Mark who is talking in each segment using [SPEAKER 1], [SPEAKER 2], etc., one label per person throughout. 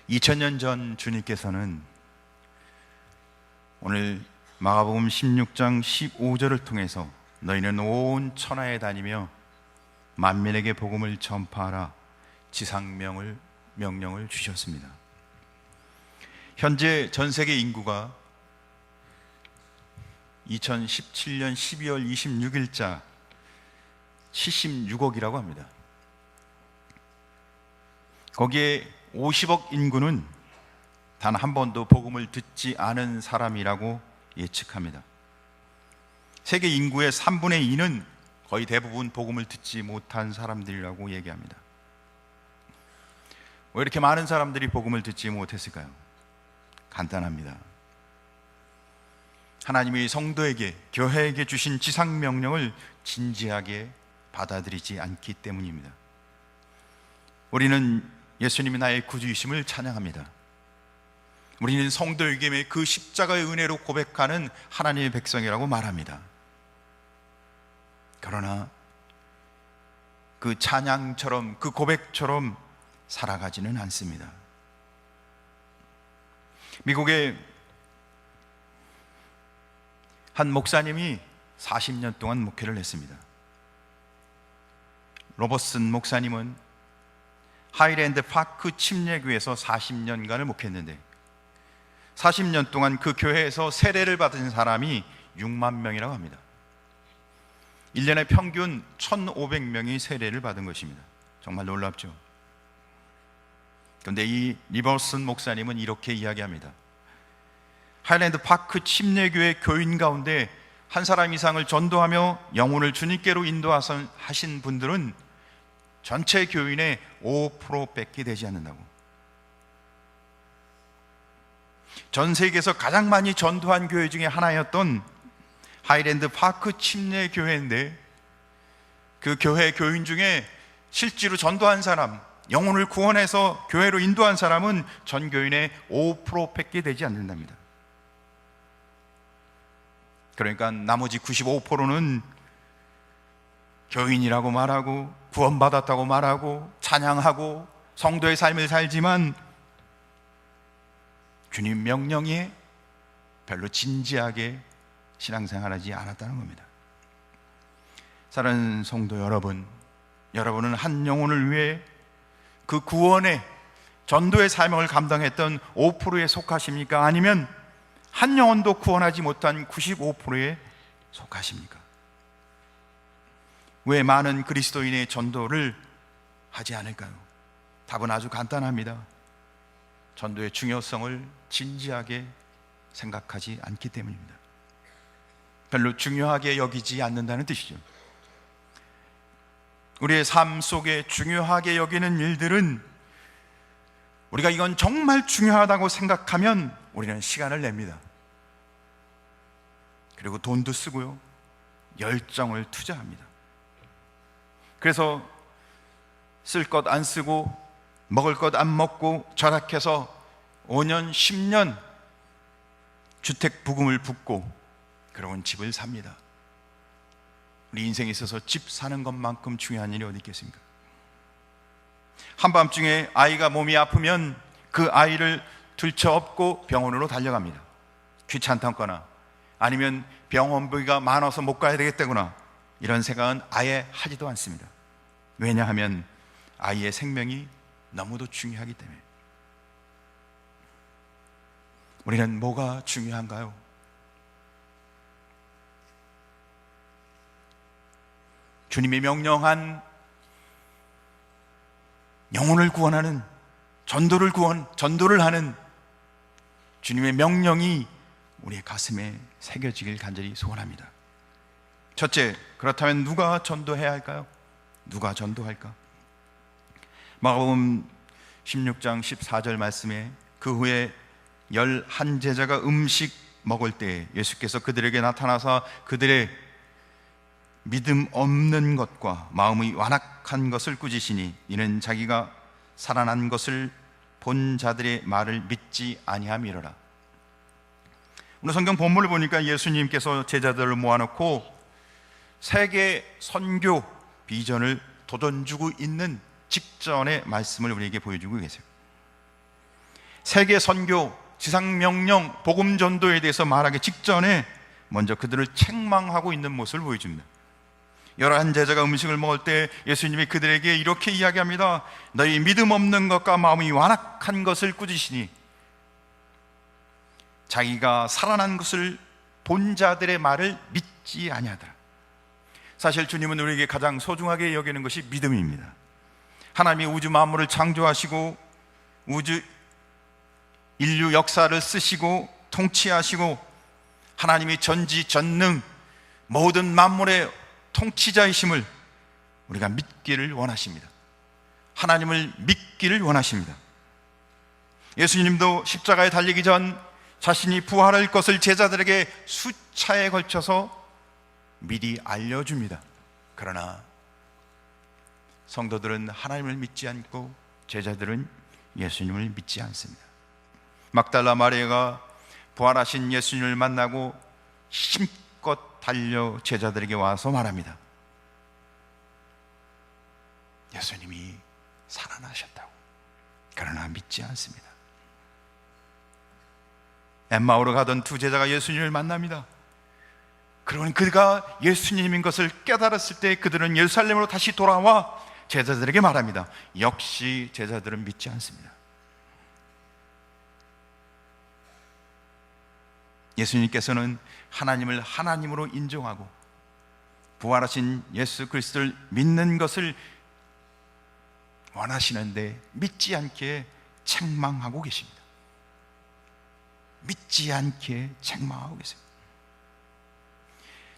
[SPEAKER 1] 2000년 전 주님께서는 오늘 마가복음 16장 15절을 통해서 너희는 온 천하에 다니며 만민에게 복음을 전파하라 명령을 주셨습니다. 현재 전 세계 인구가 2017년 12월 26일자 76억이라고 합니다. 거기에 50억 인구는 단 한 번도 복음을 듣지 않은 사람이라고 예측합니다. 세계 인구의 3분의 2는 거의 대부분 복음을 듣지 못한 사람들이라고 얘기합니다. 왜 이렇게 많은 사람들이 복음을 듣지 못했을까요? 간단합니다. 하나님이 성도에게, 교회에게 주신 지상명령을 진지하게 받아들이지 않기 때문입니다. 우리는 예수님이 나의 구주이심을 찬양합니다. 우리는 성도에게 그 십자가의 은혜로 고백하는 하나님의 백성이라고 말합니다. 그러나 그 찬양처럼, 그 고백처럼 살아가지는 않습니다. 미국의 한 목사님이 40년 동안 목회를 했습니다. 로버슨 목사님은 하이랜드 파크 침례교회에서 40년간을 목회했는데 40년 동안 그 교회에서 세례를 받은 사람이 6만 명이라고 합니다. 1년에 평균 1,500명이 세례를 받은 것입니다. 정말 놀랍죠? 그런데 이 리버슨 목사님은 이렇게 이야기합니다. 하이랜드 파크 침례교회 교인 가운데 한 사람 이상을 전도하며 영혼을 주님께로 인도하신 분들은 전체 교인의 5%밖에 되지 않는다고. 전 세계에서 가장 많이 전도한 교회 중에 하나였던 하이랜드 파크 침례교회인데 그 교회 교인 중에 실제로 전도한 사람, 영혼을 구원해서 교회로 인도한 사람은 전 교인의 5%밖에 되지 않는답니다. 그러니까 나머지 95%는 교인이라고 말하고 구원받았다고 말하고 찬양하고 성도의 삶을 살지만 주님 명령에 별로 진지하게 신앙생활하지 않았다는 겁니다. 사랑하는 성도 여러분, 여러분은 한 영혼을 위해 그 구원의 전도의 사명을 감당했던 5%에 속하십니까? 아니면 한 영혼도 구원하지 못한 95%에 속하십니까? 왜 많은 그리스도인의 전도를 하지 않을까요? 답은 아주 간단합니다. 전도의 중요성을 진지하게 생각하지 않기 때문입니다. 별로 중요하게 여기지 않는다는 뜻이죠. 우리의 삶 속에 중요하게 여기는 일들은 우리가 이건 정말 중요하다고 생각하면 우리는 시간을 냅니다. 그리고 돈도 쓰고요, 열정을 투자합니다. 그래서 쓸 것 안 쓰고 먹을 것 안 먹고 절약해서 5년, 10년 주택 부금을 붓고 그러고는 집을 삽니다. 우리 인생에 있어서 집 사는 것만큼 중요한 일이 어디 있겠습니까? 한밤중에 아이가 몸이 아프면 그 아이를 들쳐업고 병원으로 달려갑니다. 귀찮다거나 아니면 병원비가 많아서 못 가야 되겠다거나 이런 생각은 아예 하지도 않습니다. 왜냐하면 아이의 생명이 너무도 중요하기 때문에. 우리는 뭐가 중요한가요? 주님이 명령한 영혼을 구원하는 전도를 하는 주님의 명령이 우리의 가슴에 새겨지길 간절히 소원합니다. 첫째, 그렇다면 누가 전도해야 할까요? 누가 전도할까? 마가복음 16장 14절 말씀에 그 후에 11제자가 음식 먹을 때 예수께서 그들에게 나타나서 그들의 믿음 없는 것과 마음이 완악한 것을 꾸짖으시니 이는 자기가 살아난 것을 본 자들의 말을 믿지 아니함이로라. 오늘 성경 본문을 보니까 예수님께서 제자들을 모아놓고 세계 선교 비전을 도전주고 있는 직전의 말씀을 우리에게 보여주고 계세요. 세계 선교, 지상 명령, 복음 전도에 대해서 말하기 직전에 먼저 그들을 책망하고 있는 모습을 보여줍니다. 11 제자가 음식을 먹을 때 예수님이 그들에게 이렇게 이야기합니다. 너희 믿음 없는 것과 마음이 완악한 것을 꾸짖으시니, 자기가 살아난 것을 본 자들의 말을 믿지 아니하더라. 사실 주님은 우리에게 가장 소중하게 여기는 것이 믿음입니다. 하나님이 우주 만물을 창조하시고 우주 인류 역사를 쓰시고 통치하시고 하나님이 전지전능 모든 만물의 통치자이심을 우리가 믿기를 원하십니다. 하나님을 믿기를 원하십니다. 예수님도 십자가에 달리기 전 자신이 부활할 것을 제자들에게 수차에 걸쳐서 미리 알려줍니다. 그러나 성도들은 하나님을 믿지 않고 제자들은 예수님을 믿지 않습니다. 막달라 마리아가 부활하신 예수님을 만나고 힘껏 달려 제자들에게 와서 말합니다. 예수님이 살아나셨다고. 그러나 믿지 않습니다. 엠마오로 가던 두 제자가 예수님을 만납니다. 그러면 그가 예수님인 것을 깨달았을 때 그들은 예루살렘으로 다시 돌아와 제자들에게 말합니다. 역시 제자들은 믿지 않습니다. 예수님께서는 하나님을 하나님으로 인정하고 부활하신 예수 그리스도를 믿는 것을 원하시는데 믿지 않게 책망하고 계십니다. 믿지 않게 책망하고 계십니다.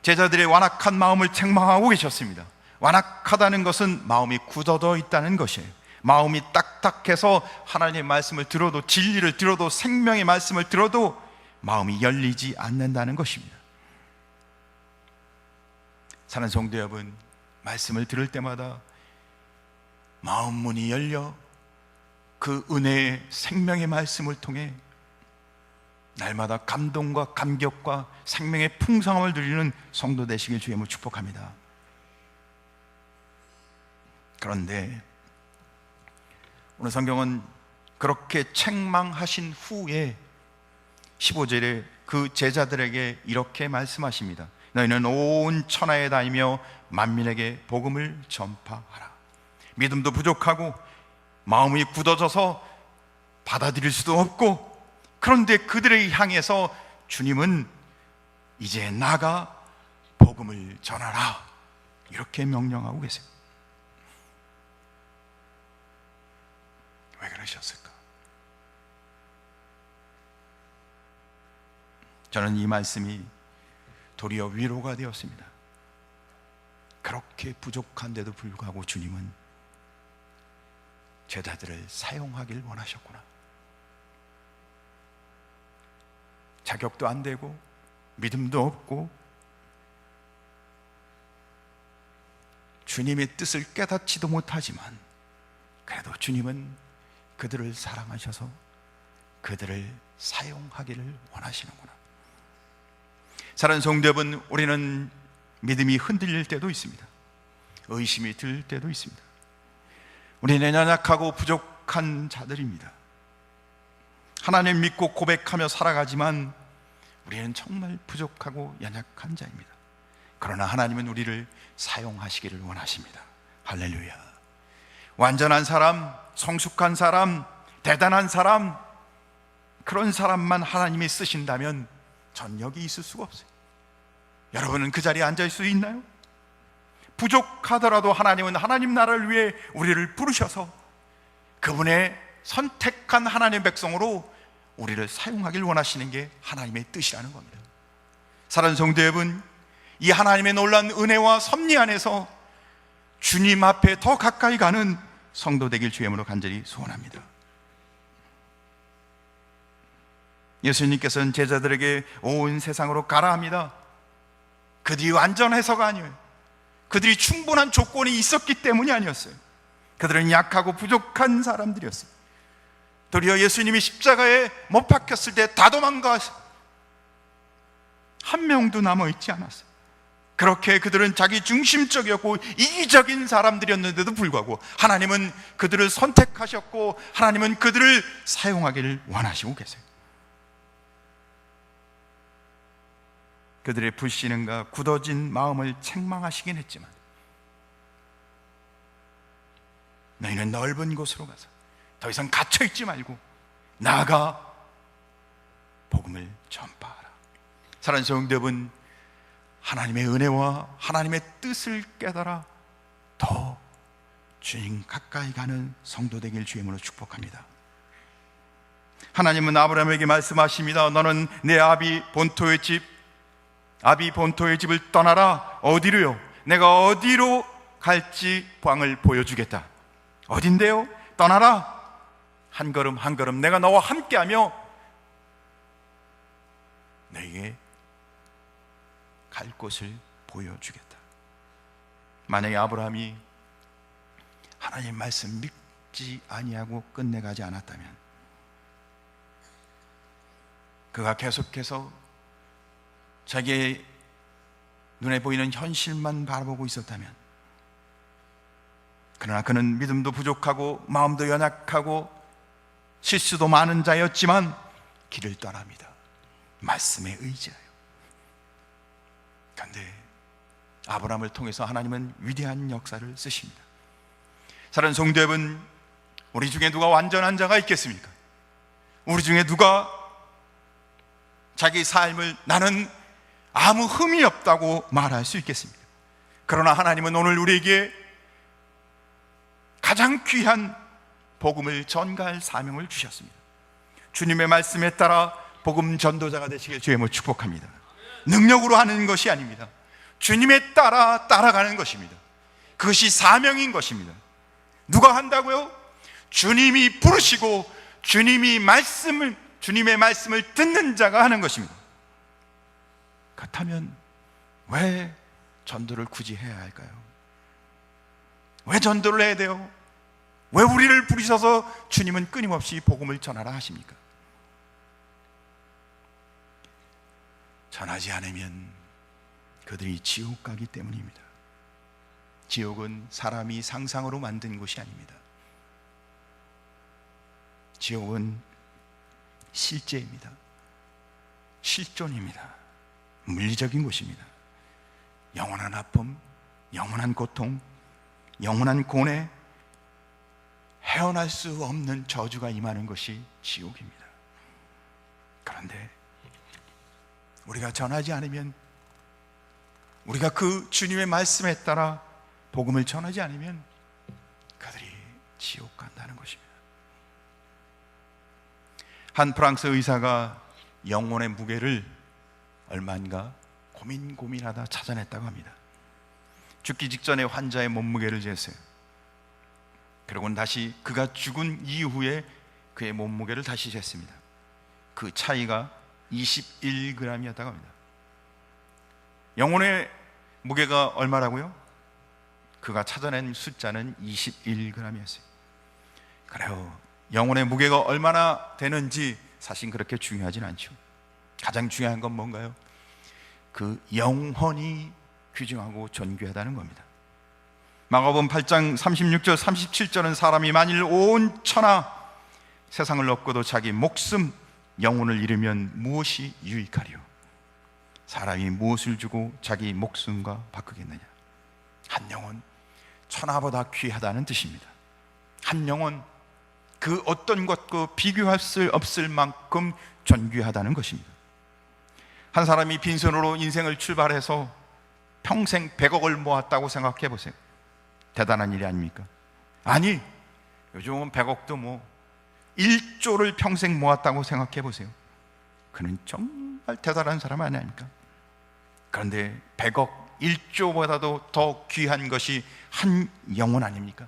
[SPEAKER 1] 제자들의 완악한 마음을 책망하고 계셨습니다. 완악하다는 것은 마음이 굳어져 있다는 것이에요. 마음이 딱딱해서 하나님의 말씀을 들어도, 진리를 들어도, 생명의 말씀을 들어도 마음이 열리지 않는다는 것입니다. 사랑하는 성도 여러분, 말씀을 들을 때마다 마음 문이 열려 그 은혜의 생명의 말씀을 통해 날마다 감동과 감격과 생명의 풍성함을 누리는 성도 되시길 주님을 축복합니다. 그런데 오늘 성경은 그렇게 책망하신 후에 15절에 그 제자들에게 이렇게 말씀하십니다. 너희는 온 천하에 다니며 만민에게 복음을 전파하라. 믿음도 부족하고 마음이 굳어져서 받아들일 수도 없고, 그런데 그들을 향해서 주님은 이제 나가 복음을 전하라, 이렇게 명령하고 계세요. 왜 그러셨을까? 저는 이 말씀이 도리어 위로가 되었습니다. 그렇게 부족한데도 불구하고 주님은 제자들을 사용하길 원하셨구나. 자격도 안 되고 믿음도 없고 주님의 뜻을 깨닫지도 못하지만 그래도 주님은 그들을 사랑하셔서 그들을 사용하기를 원하시는구나. 사랑하는 성도 여러분, 우리는 믿음이 흔들릴 때도 있습니다. 의심이 들 때도 있습니다. 우리는 연약하고 부족한 자들입니다. 하나님 믿고 고백하며 살아가지만 우리는 정말 부족하고 연약한 자입니다. 그러나 하나님은 우리를 사용하시기를 원하십니다. 할렐루야. 완전한 사람, 성숙한 사람, 대단한 사람, 그런 사람만 하나님이 쓰신다면 전 여기 있을 수가 없어요. 여러분은 그 자리에 앉아 있을 수 있나요? 부족하더라도 하나님은 하나님 나라를 위해 우리를 부르셔서 그분의 선택한 하나님의 백성으로 우리를 사용하길 원하시는 게 하나님의 뜻이라는 겁니다. 사랑하는 성도 여러분, 이 하나님의 놀라운 은혜와 섭리 안에서 주님 앞에 더 가까이 가는 성도 되길 주님으로 간절히 소원합니다. 예수님께서는 제자들에게 온 세상으로 가라 합니다. 그들이 완전해서가 아니에요. 그들이 충분한 조건이 있었기 때문이 아니었어요. 그들은 약하고 부족한 사람들이었어요. 도리어 예수님이 십자가에 못 박혔을 때 다 도망가서 한 명도 남아있지 않았어요. 그렇게 그들은 자기 중심적이었고 이기적인 사람들이었는데도 불구하고 하나님은 그들을 선택하셨고 하나님은 그들을 사용하기를 원하시고 계세요. 그들의 불신과 굳어진 마음을 책망하시긴 했지만 너희는 넓은 곳으로 가서 더 이상 갇혀있지 말고 나아가 복음을 전파하라. 사랑하는 성도 여러분, 하나님의 은혜와 하나님의 뜻을 깨달아 더 주님 가까이 가는 성도 되길 주의 이름으로 축복합니다. 하나님은 아브라함에게 말씀하십니다. 너는 내 아비 본토의 집을 떠나라. 어디로요? 내가 어디로 갈지 방을 보여주겠다. 어딘데요? 떠나라. 한 걸음 한 걸음 내가 너와 함께하며 너에게 갈 곳을 보여주겠다. 만약에 아브라함이 하나님 말씀 믿지 아니하고 끝내가지 않았다면, 그가 계속해서 자기의 눈에 보이는 현실만 바라보고 있었다면, 그러나 그는 믿음도 부족하고 마음도 연약하고 실수도 많은 자였지만 길을 떠납니다. 말씀에 의지하여. 그런데 아브라함을 통해서 하나님은 위대한 역사를 쓰십니다. 사랑하는 성도 여러분, 우리 중에 누가 완전한 자가 있겠습니까? 우리 중에 누가 자기 삶을 나는 아무 흠이 없다고 말할 수 있겠습니까? 그러나 하나님은 오늘 우리에게 가장 귀한 복음을 전가할 사명을 주셨습니다. 주님의 말씀에 따라 복음 전도자가 되시길 주의 이름으로 축복합니다. 능력으로 하는 것이 아닙니다. 주님에 따라 따라가는 것입니다. 그것이 사명인 것입니다. 누가 한다고요? 주님이 부르시고 주님의 말씀을 듣는 자가 하는 것입니다. 그렇다면 왜 전도를 굳이 해야 할까요? 왜 전도를 해야 돼요? 왜 우리를 부르셔서 주님은 끊임없이 복음을 전하라 하십니까? 전하지 않으면 그들이 지옥 가기 때문입니다. 지옥은 사람이 상상으로 만든 곳이 아닙니다. 지옥은 실제입니다. 실존입니다. 물리적인 곳입니다. 영원한 아픔, 영원한 고통, 영원한 고뇌, 헤어날 수 없는 저주가 임하는 것이 지옥입니다. 그런데 우리가 전하지 않으면, 우리가 그 주님의 말씀에 따라 복음을 전하지 않으면 그들이 지옥 간다는 것입니다. 한 프랑스 의사가 영혼의 무게를 얼마인가 고민하다 찾아냈다고 합니다. 죽기 직전에 환자의 몸무게를 쟀어요. 그리고는 다시 그가 죽은 이후에 그의 몸무게를 다시 쟀습니다. 그 차이가 21g이었다고 합니다. 영혼의 무게가 얼마라고요? 그가 찾아낸 숫자는 21g이었어요. 그래요. 영혼의 무게가 얼마나 되는지 사실 그렇게 중요하진 않죠. 가장 중요한 건 뭔가요? 그 영혼이 귀중하고 존귀하다는 겁니다. 마가복음 8장 36절 37절은 사람이 만일 온 천하 세상을 얻고도 자기 목숨 영혼을 잃으면 무엇이 유익하리요? 사람이 무엇을 주고 자기 목숨과 바꾸겠느냐? 한 영혼 천하보다 귀하다는 뜻입니다. 한 영혼 그 어떤 것과 비교할 수 없을 만큼 존귀하다는 것입니다. 한 사람이 빈손으로 인생을 출발해서 평생 100억을 모았다고 생각해 보세요. 대단한 일이 아닙니까? 아니, 요즘은 100억도 뭐 1조를 평생 모았다고 생각해 보세요. 그는 정말 대단한 사람 아닙니까? 그런데 100억, 1조보다도 더 귀한 것이 한 영혼 아닙니까?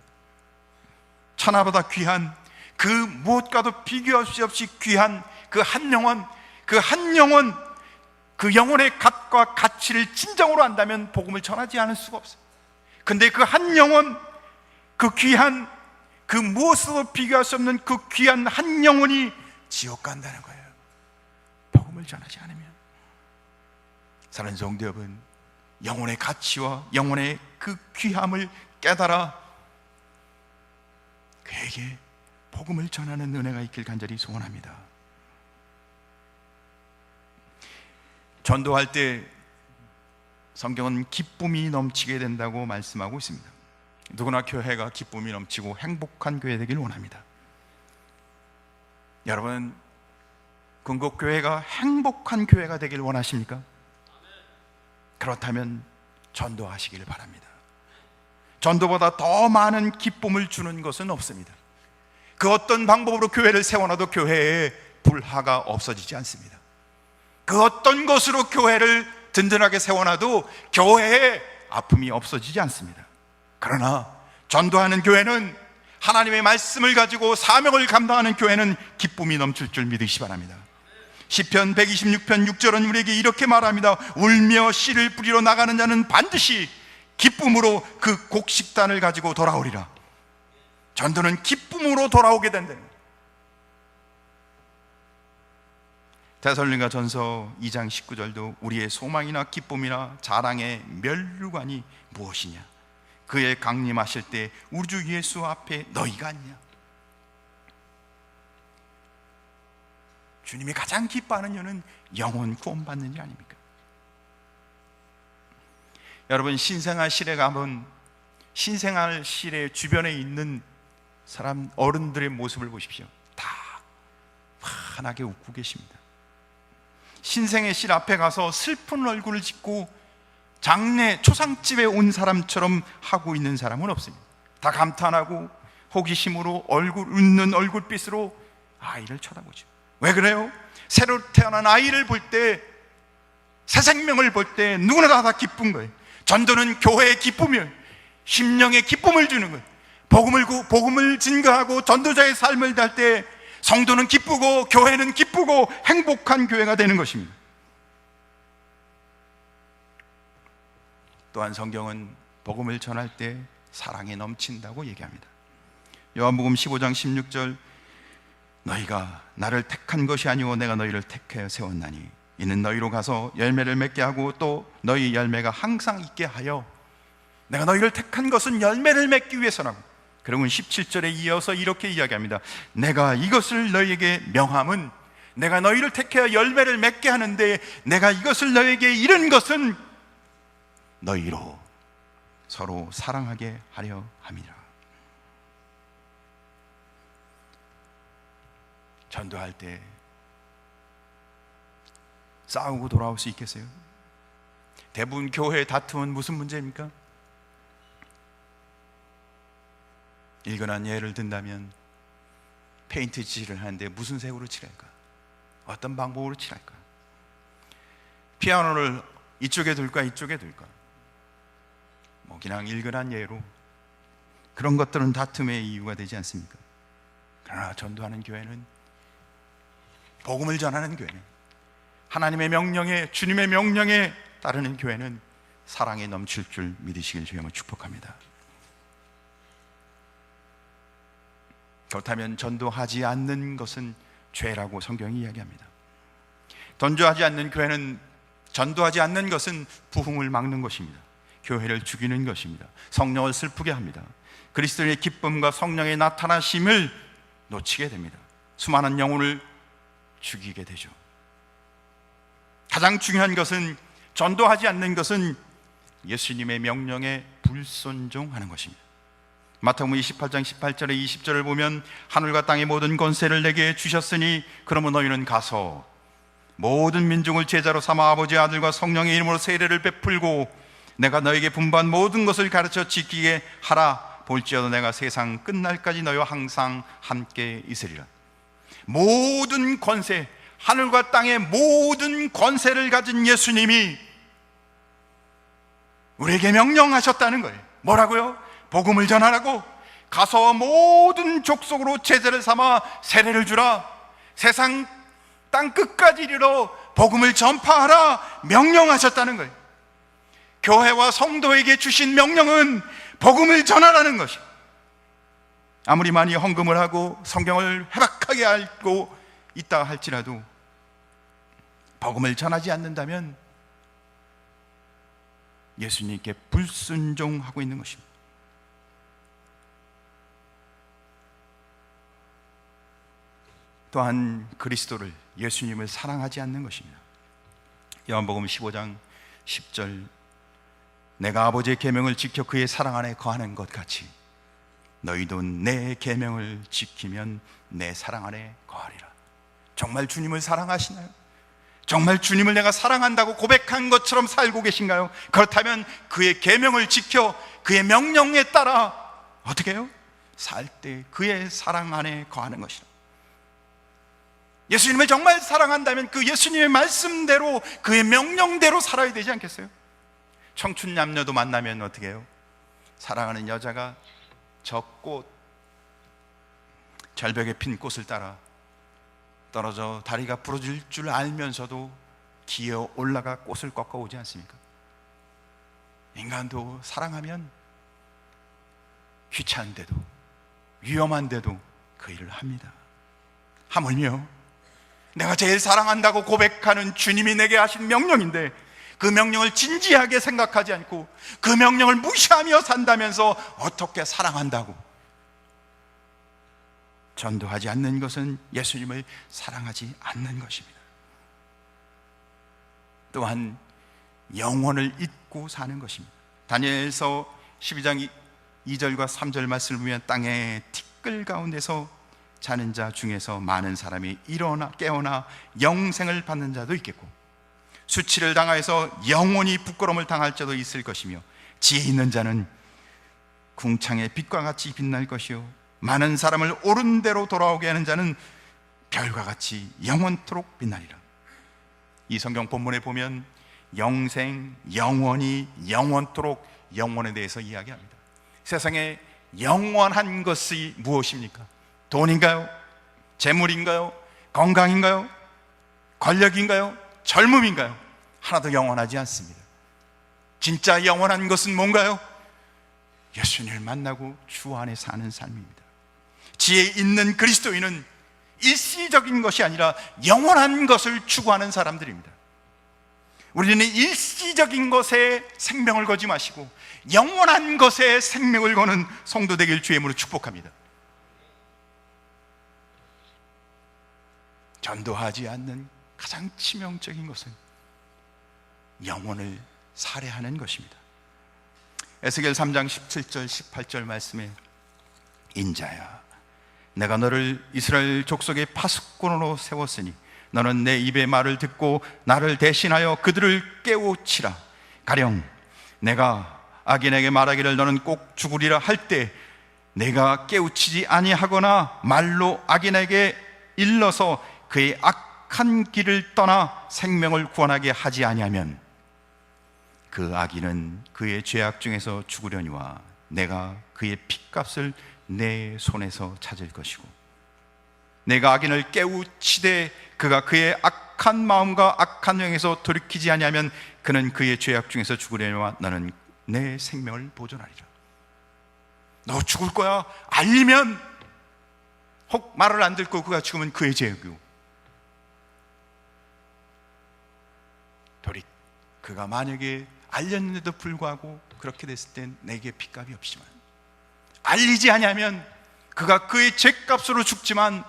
[SPEAKER 1] 천하보다 귀한, 그 무엇과도 비교할 수 없이 귀한 그 한 영혼, 그 영혼의 값과 가치를 진정으로 안다면 복음을 전하지 않을 수가 없어요. 근데 그 한 영혼, 그 귀한, 그 무엇으로도 비교할 수 없는 그 귀한 한 영혼이 지옥 간다는 거예요. 복음을 전하지 않으면. 사랑하는 성도 여러분, 영혼의 가치와 영혼의 그 귀함을 깨달아 그에게 복음을 전하는 은혜가 있길 간절히 소원합니다. 전도할 때 성경은 기쁨이 넘치게 된다고 말씀하고 있습니다. 누구나 교회가 기쁨이 넘치고 행복한 교회 되길 원합니다. 여러분, 궁극교회가 행복한 교회가 되길 원하십니까? 그렇다면 전도하시길 바랍니다. 전도보다 더 많은 기쁨을 주는 것은 없습니다. 그 어떤 방법으로 교회를 세워놔도 교회에 불화가 없어지지 않습니다. 그 어떤 것으로 교회를 든든하게 세워놔도 교회에 아픔이 없어지지 않습니다. 그러나 전도하는 교회는, 하나님의 말씀을 가지고 사명을 감당하는 교회는 기쁨이 넘칠 줄 믿으시기 바랍니다. 시편 126편 6절은 우리에게 이렇게 말합니다. 울며 씨를 뿌리러 나가는 자는 반드시 기쁨으로 그 곡식단을 가지고 돌아오리라. 전도는 기쁨으로 돌아오게 된다. 데살로니가 전서 2장 19절도 우리의 소망이나 기쁨이나 자랑의 면류관이 무엇이냐? 그의 강림하실 때 우리 주 예수 앞에 너희가 있냐? 주님이 가장 기뻐하는 이유는 영혼 구원받는 일 아닙니까? 여러분, 신생아실에 가면 신생아실의 주변에 있는 사람, 어른들의 모습을 보십시오. 다 환하게 웃고 계십니다. 신생의 실 앞에 가서 슬픈 얼굴을 짓고 장례 초상집에 온 사람처럼 하고 있는 사람은 없습니다. 다 감탄하고 호기심으로 웃는 얼굴빛으로 아이를 쳐다보죠. 왜 그래요? 새로 태어난 아이를 볼 때, 새 생명을 볼 때 누구나 다 기쁜 거예요. 전도는 교회의 기쁨이에요. 심령의 기쁨을 주는 거예요. 복음을 증거하고 전도자의 삶을 달 때 성도는 기쁘고 교회는 기쁘고 행복한 교회가 되는 것입니다. 또한 성경은 복음을 전할 때 사랑이 넘친다고 얘기합니다. 요한복음 15장 16절, 너희가 나를 택한 것이 아니오 내가 너희를 택하여 세웠나니 이는 너희로 가서 열매를 맺게 하고 또 너희 열매가 항상 있게 하여, 내가 너희를 택한 것은 열매를 맺기 위해서라고. 그러면 17절에 이어서 이렇게 이야기합니다. 내가 이것을 너희에게 명함은, 내가 너희를 택하여 열매를 맺게 하는데 내가 이것을 너희에게 이른 것은 너희로 서로 사랑하게 하려 함이라. 전도할 때 싸우고 돌아올 수 있겠어요? 대부분 교회의 다툼은 무슨 문제입니까? 일견한 예를 든다면 페인트 칠을 하는데 무슨 색으로 칠할까? 어떤 방법으로 칠할까? 피아노를 이쪽에 둘까 이쪽에 둘까? 그냥 일견한 예로 그런 것들은 다툼의 이유가 되지 않습니까? 그러나 전도하는 교회는, 복음을 전하는 교회는, 하나님의 명령에, 주님의 명령에 따르는 교회는 사랑이 넘칠 줄 믿으시길 주여 축복합니다. 그렇다면 전도하지 않는 것은 죄라고 성경이 이야기합니다. 전도하지 않는 교회는, 전도하지 않는 것은 부흥을 막는 것입니다. 교회를 죽이는 것입니다. 성령을 슬프게 합니다. 그리스도의 기쁨과 성령의 나타나심을 놓치게 됩니다. 수많은 영혼을 죽이게 되죠. 가장 중요한 것은, 전도하지 않는 것은 예수님의 명령에 불순종하는 것입니다. 마태복음 28장 18절에 20절을 보면 하늘과 땅의 모든 권세를 내게 주셨으니 그러면 너희는 가서 모든 민족을 제자로 삼아 아버지의 아들과 성령의 이름으로 세례를 베풀고 내가 너에게 분부한 모든 것을 가르쳐 지키게 하라. 볼지어도 내가 세상 끝날까지 너희와 항상 함께 있으리라. 모든 권세, 하늘과 땅의 모든 권세를 가진 예수님이 우리에게 명령하셨다는 거예요. 뭐라고요? 복음을 전하라고. 가서 모든 족속으로 제자를 삼아 세례를 주라. 세상 땅 끝까지 이르러 복음을 전파하라 명령하셨다는 거예요. 교회와 성도에게 주신 명령은 복음을 전하라는 것이. 아무리 많이 헌금을 하고 성경을 해박하게 알고 있다 할지라도 복음을 전하지 않는다면 예수님께 불순종하고 있는 것입니다. 또한 그리스도를, 예수님을 사랑하지 않는 것입니다. 요한복음 15장 10절, 내가 아버지의 계명을 지켜 그의 사랑 안에 거하는 것 같이 너희도 내 계명을 지키면 내 사랑 안에 거하리라. 정말 주님을 사랑하시나요? 정말 주님을 내가 사랑한다고 고백한 것처럼 살고 계신가요? 그렇다면 그의 계명을 지켜 그의 명령에 따라 어떻게 해요? 살 때 그의 사랑 안에 거하는 것이라. 예수님을 정말 사랑한다면 그 예수님의 말씀대로, 그의 명령대로 살아야 되지 않겠어요? 청춘 남녀도 만나면 어떻게 해요? 사랑하는 여자가 저 꽃, 절벽에 핀 꽃을 따라 떨어져 다리가 부러질 줄 알면서도 기어 올라가 꽃을 꺾어오지 않습니까? 인간도 사랑하면 귀찮은데도, 위험한데도 그 일을 합니다. 하물며 내가 제일 사랑한다고 고백하는 주님이 내게 하신 명령인데 그 명령을 진지하게 생각하지 않고 그 명령을 무시하며 산다면서 어떻게 사랑한다고 전도하지 않는 것은 예수님을 사랑하지 않는 것입니다. 또한 영혼을 잊고 사는 것입니다. 다니엘서 12장 2절과 3절 말씀을 보면 땅의 티끌 가운데서 자는 자 중에서 많은 사람이 일어나 깨어나 영생을 받는 자도 있겠고 수치를 당하여서 영원히 부끄러움을 당할 자도 있을 것이며 지혜 있는 자는 궁창의 빛과 같이 빛날 것이요 많은 사람을 옳은 대로 돌아오게 하는 자는 별과 같이 영원토록 빛나리라. 이 성경 본문에 보면 영생, 영원히, 영원토록, 영원에 대해서 이야기합니다. 세상에 영원한 것이 무엇입니까? 돈인가요? 재물인가요? 건강인가요? 권력인가요? 젊음인가요? 하나도 영원하지 않습니다. 진짜 영원한 것은 뭔가요? 예수님을 만나고 주 안에 사는 삶입니다. 지혜 있는 그리스도인은 일시적인 것이 아니라 영원한 것을 추구하는 사람들입니다. 우리는 일시적인 것에 생명을 거지 마시고 영원한 것에 생명을 거는 성도 되길 주의 이름으로 축복합니다. 전도하지 않는 가장 치명적인 것은 영혼을 살해하는 것입니다. 에스겔 3장 17절 18절 말씀에 인자야 내가 너를 이스라엘 족속의 파수꾼으로 세웠으니 너는 내 입의 말을 듣고 나를 대신하여 그들을 깨우치라. 가령 내가 악인에게 말하기를 너는 꼭 죽으리라 할 때 내가 깨우치지 아니하거나 말로 악인에게 일러서 그의 악한 길을 떠나 생명을 구원하게 하지 아니하면 그 악인은 그의 죄악 중에서 죽으려니와 내가 그의 핏값을 내 손에서 찾을 것이고 내가 악인을 깨우치되 그가 그의 악한 마음과 악한 영에서 돌이키지 아니하면 그는 그의 죄악 중에서 죽으려니와 나는 내 생명을 보존하리라. 너 죽을 거야 알리면 혹 말을 안 듣고 그가 죽으면 그의 죄이고 돌이 그가 만약에 알렸는데도 불구하고 그렇게 됐을 땐 내게 핏값이 없지만 알리지 아니하면 그가 그의 죄값으로 죽지만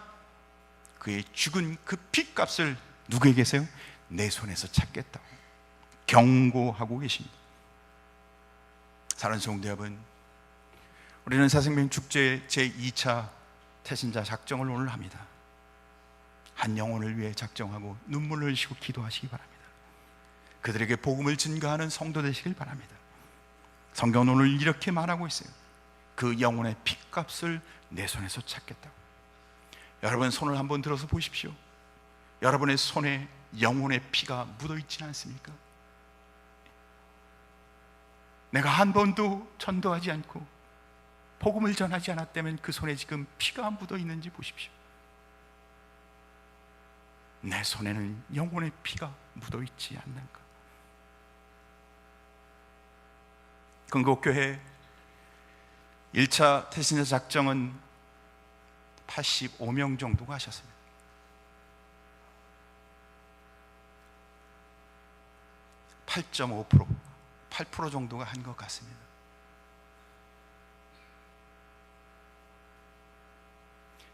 [SPEAKER 1] 그의 죽은 그 핏값을 누구에게서요? 내 손에서 찾겠다고 경고하고 계십니다. 사랑하는 성도 여러분, 우리는 새생명 축제 제2차 태신자 작정을 오늘 합니다. 한 영혼을 위해 작정하고 눈물을 흘리시고 기도하시기 바랍니다. 그들에게 복음을 증거하는 성도 되시길 바랍니다. 성경은 오늘 이렇게 말하고 있어요. 그 영혼의 핏값을 내 손에서 찾겠다고. 여러분 손을 한번 들어서 보십시오. 여러분의 손에 영혼의 피가 묻어있지는 않습니까? 내가 한 번도 전도하지 않고 복음을 전하지 않았다면 그 손에 지금 피가 묻어있는지 보십시오. 내 손에는 영혼의 피가 묻어있지 않는가? 건국교회 1차 태신자 작정은 85명 정도가 하셨습니다. 8.5%, 8% 정도가 한 것 같습니다.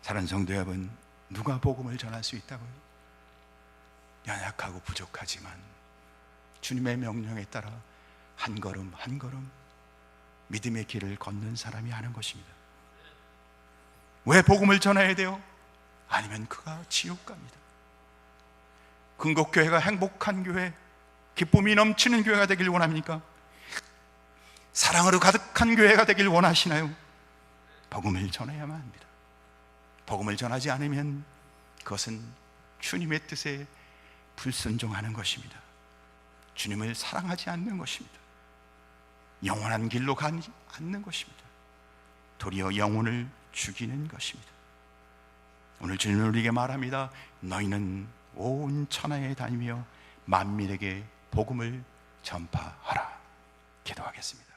[SPEAKER 1] 사랑하는 성도 여러분, 누가 복음을 전할 수 있다고요? 연약하고 부족하지만 주님의 명령에 따라 한 걸음 한 걸음 믿음의 길을 걷는 사람이 하는 것입니다. 왜 복음을 전해야 돼요? 아니면 그가 지옥 갑니다. 근곡교회가 행복한 교회, 기쁨이 넘치는 교회가 되길 원합니까? 사랑으로 가득한 교회가 되길 원하시나요? 복음을 전해야만 합니다. 복음을 전하지 않으면 그것은 주님의 뜻에 불순종하는 것입니다. 주님을 사랑하지 않는 것입니다. 영원한 길로 가지 않는 것입니다. 도리어 영혼을 죽이는 것입니다. 오늘 주님은 우리에게 말합니다. 너희는 온 천하에 다니며 만민에게 복음을 전파하라. 기도하겠습니다.